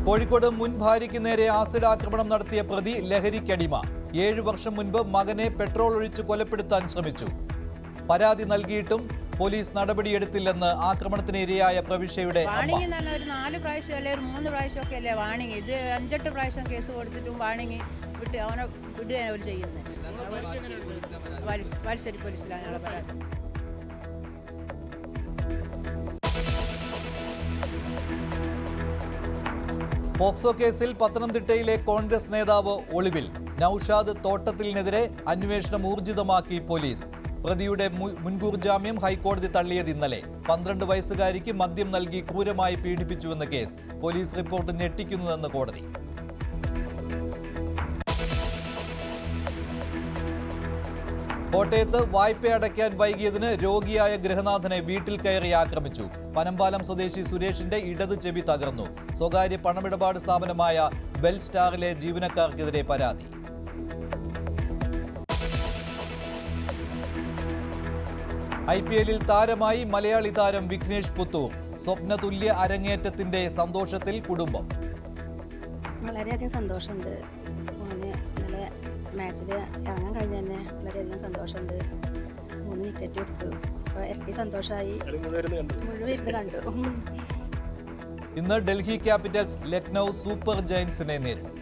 കോഴിക്കോട് മുൻ ഭാര്യയ്ക്ക് നേരെ ആസിഡ് ആക്രമണം നടത്തിയ പ്രതി ലഹരിക്കടിമ. 7 വർഷം മുൻപ് മകനെ പെട്രോൾ ഒഴിച്ച് കൊലപ്പെടുത്താൻ ശ്രമിച്ചു. പരാതി നൽകിയിട്ടും പോലീസ് നടപടിയെടുത്തില്ലെന്ന് ആക്രമണത്തിന് ഇരയായ പ്രവിശ്യയുടെ വാണിംഗ് എന്ന് പറഞ്ഞാൽ ഒരു 4 പ്രാവശ്യം അല്ലെങ്കിൽ 3 പ്രാവശ്യമൊക്കെ അല്ലേ വാണിംഗ്. ഇത് 5-8 പ്രാവശ്യം കേസ് കൊടുത്തിട്ടും വാണിംഗ് വിട്ട് അവനെ വിടുകയാണ് അവർ ചെയ്യുന്നത്. വാൽശ്ശേരി പോലീസിലാണ് ഞങ്ങളുടെ പരാതി. പോക്സോ കേസിൽ പത്തനംതിട്ടയിലെ കോൺഗ്രസ് നേതാവ് ഒളിവിൽ. നൌഷാദ് തോട്ടത്തിലിനെതിരെ അന്വേഷണം ഊർജിതമാക്കി പോലീസ്. പ്രതിയുടെ മുൻകൂർ ജാമ്യം ഹൈക്കോടതി തള്ളിയത് ഇന്നലെ. 12 വയസ്സുകാരിക്ക് മദ്യം നൽകി ക്രൂരമായി പീഡിപ്പിച്ചുവെന്ന കേസ്. പോലീസ് റിപ്പോർട്ട് ഞെട്ടിക്കുന്നതെന്ന് കോടതി. കോട്ടയത്ത് വായ്പ അടയ്ക്കാൻ വൈകിയതിന് രോഗിയായ ഗൃഹനാഥനെ വീട്ടിൽ കയറി ആക്രമിച്ചു. പനമ്പാലം സ്വദേശി സുരേഷിന്റെ ഇടത് ചെവി തകർന്നു. സ്വകാര്യ പണമിടപാട് സ്ഥാപനമായ ബെൽ സ്റ്റാറിലെ ജീവനക്കാർക്കെതിരെ പരാതി. IPL താരമായി മലയാളി താരം വിഘ്നേഷ് പുത്തൂർ. സ്വപ്നതുല്യ അരങ്ങേറ്റത്തിന്റെ സന്തോഷത്തിൽ കുടുംബം. വളരെയധികം സന്തോഷമുണ്ട്. ഇന്നലെ മാച്ചിൽ ഇറങ്ങാൻ കഴിഞ്ഞ തന്നെ വളരെയധികം സന്തോഷമുണ്ട്. 3 വിക്കറ്റ് എടുത്തു. അപ്പോൾ ഇരട്ടി സന്തോഷമായി. മുഴുവൻ ഇരുന്ന് കണ്ടു. ഇന്ന് ഡൽഹി ക്യാപിറ്റൽസ് ലക്നൗ സൂപ്പർ ജയൻസിനെ നേരിടും.